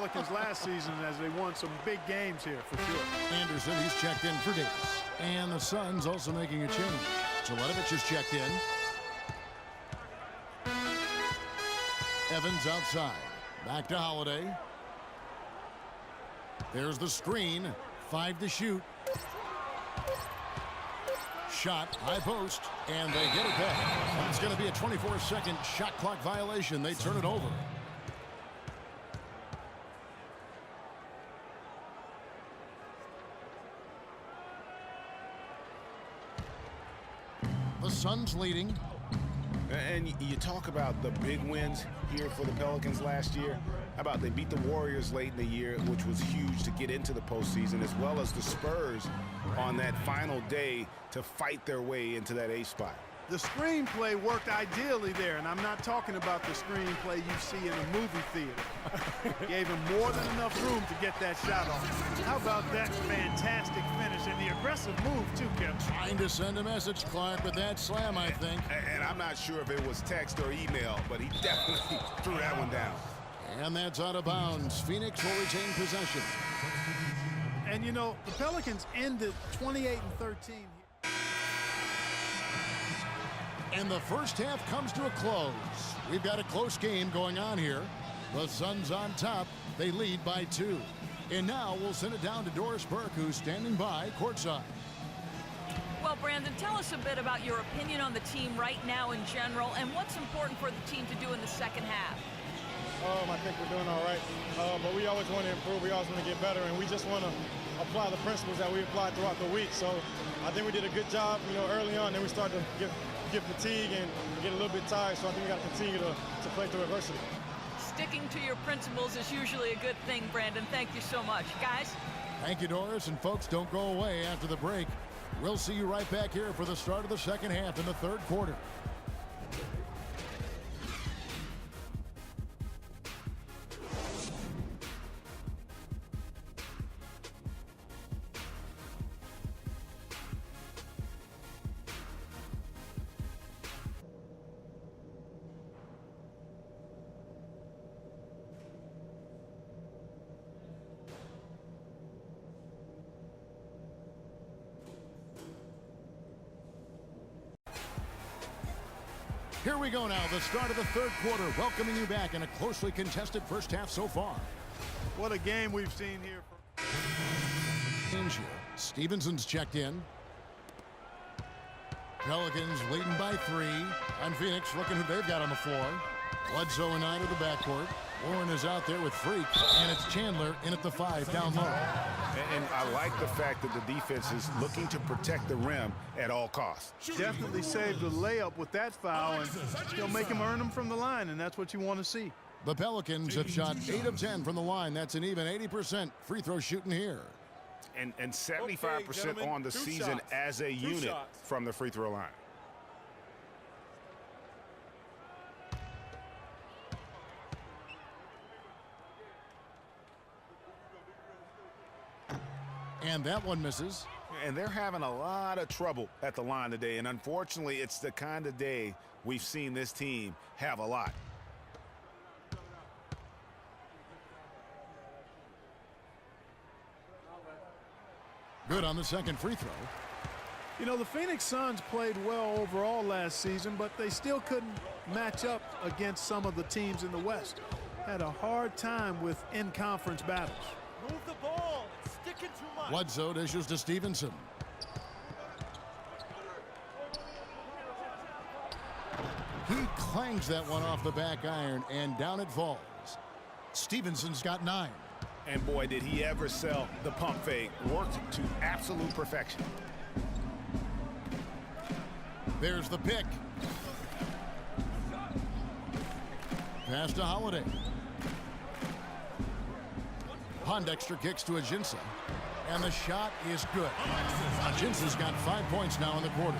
Pelicans last season as they won some big games here for sure. Anderson, he's checked in for Davis. And the Suns also making a change. Jelinovich is checked in. Evans outside. Back to Holiday. There's the screen. 5 to shoot. Shot, high post, and they get it back. It's going to be a 24-second shot clock violation. They turn it over. The Suns leading. And you talk about the big wins here for the Pelicans last year. How about they beat the Warriors late in the year, which was huge to get into the postseason, as well as the Spurs on that final day to fight their way into that 8th spot. The screenplay worked ideally there, and I'm not talking about the screenplay you see in a movie theater. Gave him more than enough room to get that shot off. How about that fantastic finish and the aggressive move, too, Kevin? Trying to send a message, Clark, with that slam, I think. And I'm not sure if it was text or email, but he definitely threw that one down. And that's out of bounds. Phoenix will retain possession. And, you know, the Pelicans ended 28-13. And the first half comes to a close. We've got a close game going on here. The Suns on top. They lead by 2. And now we'll send it down to Doris Burke, who's standing by courtside. Well, Brandon, tell us a bit about your opinion on the team right now in general and what's important for the team to do in the second half. I think we're doing all right, but we always want to improve. We always want to get better, and we just want to apply the principles that we applied throughout the week. So I think we did a good job, early on. Then we started to get fatigue and get a little bit tired. So I think we got to continue to play through adversity. Sticking to your principles is usually a good thing, Brandon. Thank you so much. Guys? Thank you, Doris. And folks, don't go away after the break. We'll see you right back here for the start of the second half in the third quarter. Here we go now, the start of the third quarter, welcoming you back in a closely contested first half so far. What a game we've seen here. Stevenson's checked in. Pelicans leading by 3. And Phoenix looking who they've got on the floor. Bledsoe and 9 to the backcourt. Warren is out there with Freak, and it's Chandler in at the 5 down low. And I like the fact that the defense is looking to protect the rim at all costs. Definitely saved the layup with that foul, and he'll make him earn them from the line, and that's what you want to see. The Pelicans have shot 8 of 10 from the line. That's an even 80% free throw shooting here. And 75% on the season as a unit from the free throw line. And that one misses. And they're having a lot of trouble at the line today. And unfortunately, it's the kind of day we've seen this team have a lot. Good on the second free throw. You know, the Phoenix Suns played well overall last season, but they still couldn't match up against some of the teams in the West. Had a hard time with in-conference battles. Move the ball. It's sticking too much. Bledsoe dishes to Stevenson. He clangs that one off the back iron, and down it falls. Stevenson's got 9. And boy, did he ever sell the pump fake. Worked to absolute perfection. There's the pick. Pass to Holiday. Pondexter kicks to Ajinça. And the shot is good. Ajinça's got 5 points now in the quarter.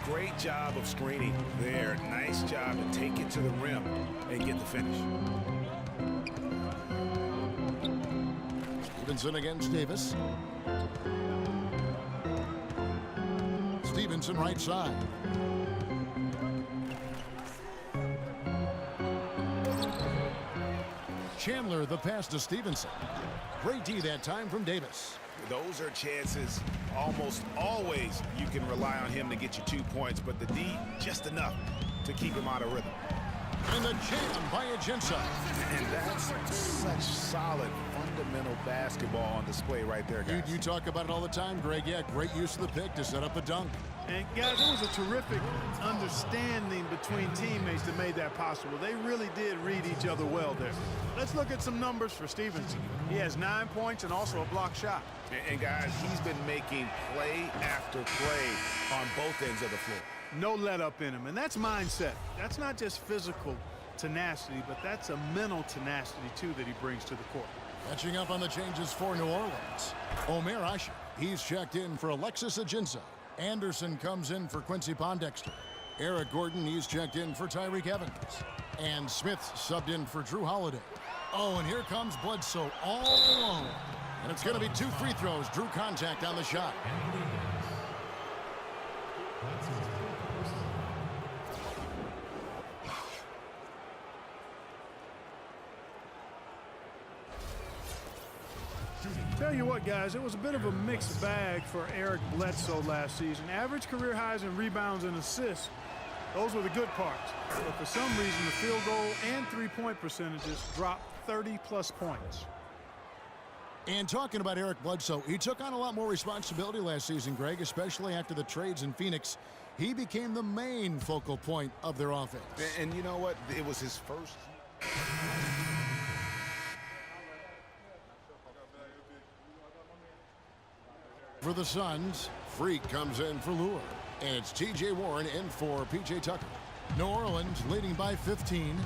Great job of screening there. Nice job to take it to the rim and get the finish. Stevenson against Davis. Stevenson right side. Chandler the pass to Stevenson. Great D that time from Davis. Those are chances almost always you can rely on him to get you 2 points, but the D just enough to keep him out of rhythm. And the jam by Ajinça. And that's such solid, fundamental basketball on display right there, guys. You talk about it all the time, Greg. Yeah, great use of the pick to set up a dunk. And guys, it was a terrific understanding between teammates that made that possible. They really did read each other well there. Let's look at some numbers for Stevenson. He has 9 points and also a block shot. And guys, he's been making play after play on both ends of the floor. No let up in him, and that's mindset. That's not just physical tenacity, but that's a mental tenacity too that he brings to the court. Catching up on the changes for New Orleans. Omer Asher, he's checked in for Alexis Ajinça. Anderson comes in for Quincy Pondexter. Eric Gordon, he's checked in for Tyreek Evans. And Smith subbed in for Drew Holiday. Oh, and here comes Bledsoe all alone. And it's going to be 2 free throws. Drew contact on the shot. Tell you what, guys, it was a bit of a mixed bag for Eric Bledsoe last season. Average career highs in rebounds and assists. Those were the good parts. But for some reason, the field goal and three-point percentages dropped 30-plus points. And talking about Eric Bledsoe, he took on a lot more responsibility last season, Greg, especially after the trades in Phoenix. He became the main focal point of their offense. And you know what? It was his first. For the Suns, Freak comes in for Lure. And it's T.J. Warren in for P.J. Tucker. New Orleans leading by 15.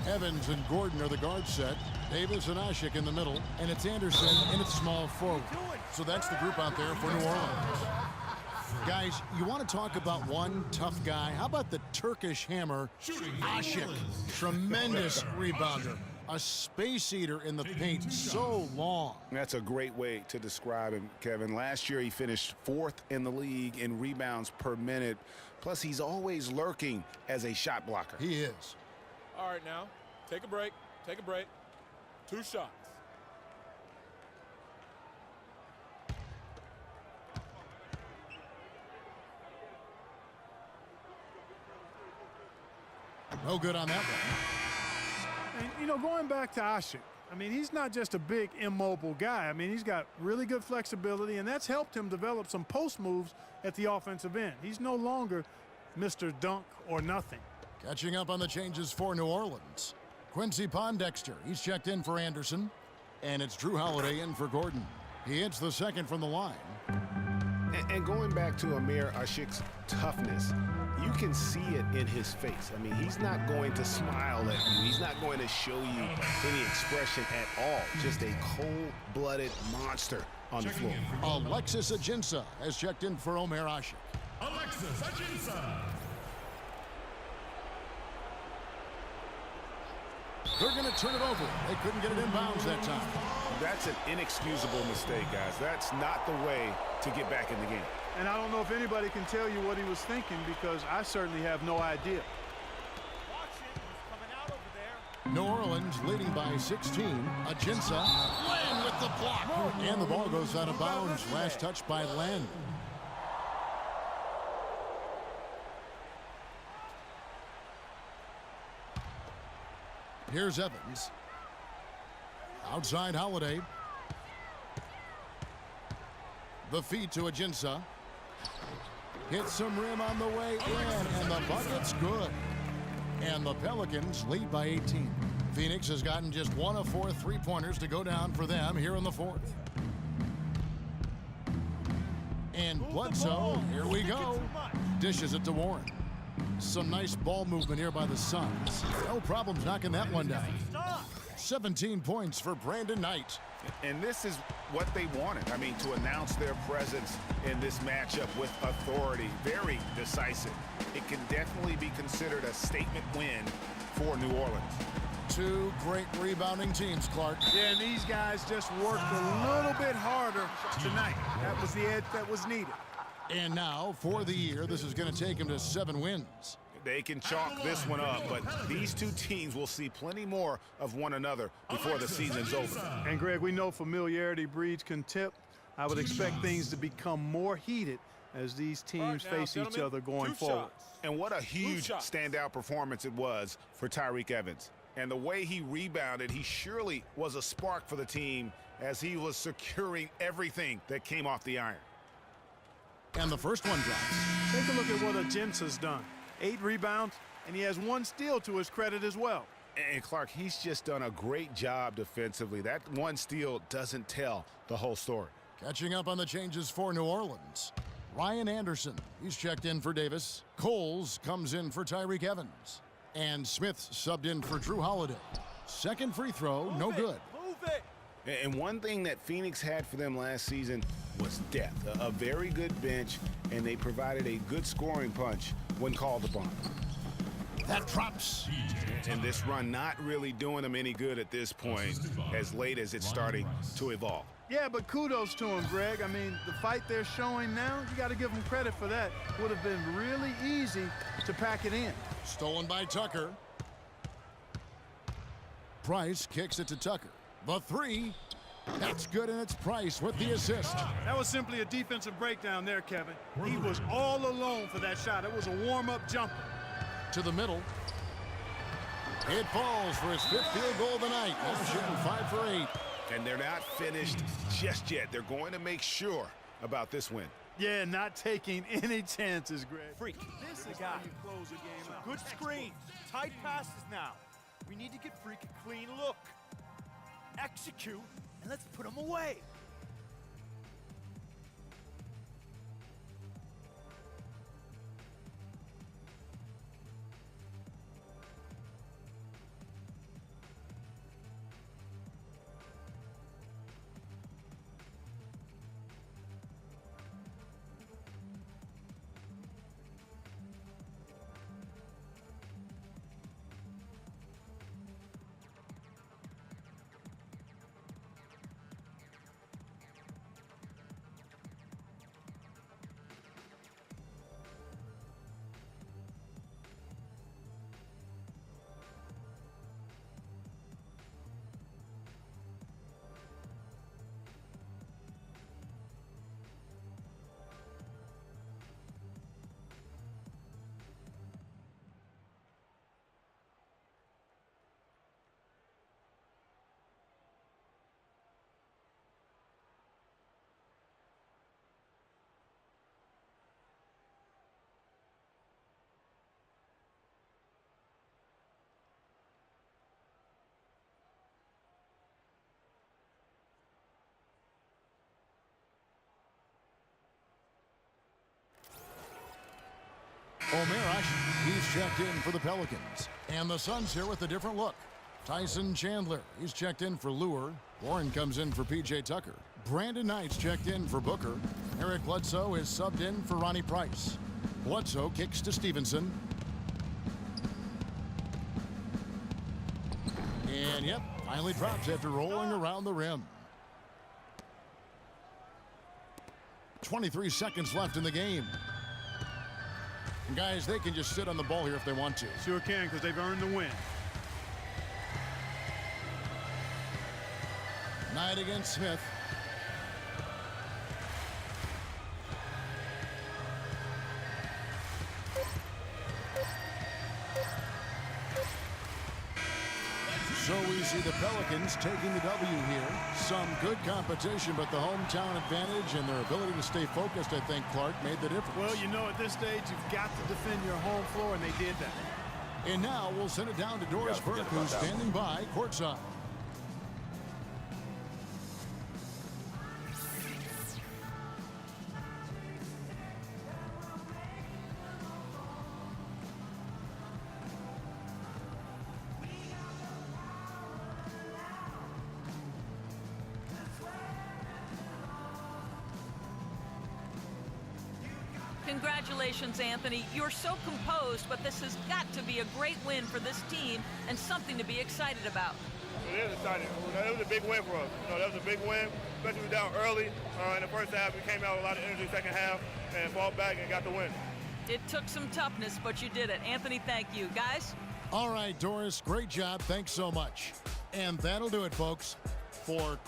Evans and Gordon are the guard set. Davis and Ashik in the middle. And it's Anderson in its small forward. So that's the group out there for New Orleans. Guys, you want to talk about one tough guy? How about the Turkish hammer, Ashik? Tremendous rebounder. A space eater in the paint, so long. That's a great way to describe him, Kevin. Last year, he finished 4th in the league in rebounds per minute. Plus, he's always lurking as a shot blocker. He is. All right, now, take a break. Take a break. 2 shots. No good on that one. And, you know, going back to Ashik, I mean, he's not just a big, immobile guy. I mean, he's got really good flexibility, and that's helped him develop some post moves at the offensive end. He's no longer Mr. Dunk or nothing. Catching up on the changes for New Orleans. Quincy Pondexter, he's checked in for Anderson. And it's Drew Holiday in for Gordon. He hits the second from the line. And going back to Omer Ashik's toughness, you can see it in his face. I mean, he's not going to smile at you. He's not going to show you any expression at all. Just a cold-blooded monster on the floor. Alexis Ajinça has checked in for Omer Ashik. Alexis Ajinça. They're going to turn it over. They couldn't get it inbounds that time. That's an inexcusable mistake, guys. That's not the way to get back in the game. And I don't know if anybody can tell you what he was thinking, because I certainly have no idea. Watch it. He's coming out over there. New Orleans leading by 16. Ajinça, Len with the block. And the ball goes out of bounds. Last touch by Len. Here's Evans. Outside Holiday. The feed to Ajinça. Hits some rim on the way in, and the bucket's good. And the Pelicans lead by 18. Phoenix has gotten just 1 of 4 3-pointers to go down for them here in the 4th. And Bledsoe, here we go. Dishes it to Warren. Some nice ball movement here by the Suns. No problems knocking that one down. 17 points for Brandon Knight. And this is what they wanted. I mean, to announce their presence in this matchup with authority. Very decisive. It can definitely be considered a statement win for New Orleans. 2 great rebounding teams, Clark. Yeah, and these guys just worked a little bit harder tonight. That was the edge that was needed. And now, for the year, this is going to take him to 7 wins. They can chalk this one up, but these two teams will see plenty more of one another before the season's over. And, Greg, we know familiarity breeds contempt. I would expect things to become more heated as these teams face each other going forward. And what a huge standout performance it was for Tyreek Evans. And the way he rebounded, he surely was a spark for the team as he was securing everything that came off the iron. And the first one drops. Take a look at what Ajinsa's done. 8 rebounds, and he has 1 steal to his credit as well. And Clark, he's just done a great job defensively. That 1 steal doesn't tell the whole story. Catching up on the changes for New Orleans. Ryan Anderson, he's checked in for Davis. Coles comes in for Tyreek Evans. And Smith subbed in for Drew Holiday. Second free throw, no good. Move it. And one thing that Phoenix had for them last season was depth. A very good bench, and they provided a good scoring punch when called upon. That drops. And this run not really doing them any good at this point, as late as it's starting to evolve. Yeah, but kudos to him, Greg. I mean, the fight they're showing now, you got to give them credit for that. Would have been really easy to pack it in. Stolen by Tucker. Price kicks it to Tucker. The 3. That's good, and it's Price with the assist. That was simply a defensive breakdown there, Kevin. He was all alone for that shot. It was a warm-up jumper. To the middle. It falls for his 5th field goal of the night. Now shooting 5 for 8. And they're not finished just yet. They're going to make sure about this win. Yeah, not taking any chances, Greg. Freak. This is guy. how you close a game out. Good screen. Tight passes now. We need to get Freak a clean look. Execute, and let's put him away. Omer Ashe, he's checked in for the Pelicans. And the Suns here with a different look. Tyson Chandler, he's checked in for Lure. Warren comes in for P.J. Tucker. Brandon Knight's checked in for Booker. Eric Bledsoe is subbed in for Ronnie Price. Bledsoe kicks to Stevenson. And yep, finally drops after rolling around the rim. 23 seconds left in the game. And guys, they can just sit on the ball here if they want to. Sure can, because they've earned the win. Knight against Smith. So we see the Pelicans taking the W here. Some good competition, but the hometown advantage and their ability to stay focused, I think, Clark, made the difference. Well, you know, at this stage, you've got to defend your home floor, and they did that. And now we'll send it down to Doris Burke, who's standing by courtside. Congratulations, Anthony. You're so composed, but this has got to be a great win for this team and something to be excited about. It is exciting. That was a big win for us. That was a big win, especially we were down early in the first half. We came out with a lot of energy second half and fought back and got the win. It took some toughness, but you did it. Anthony, thank you. Guys? All right, Doris, great job. Thanks so much. And that'll do it, folks, for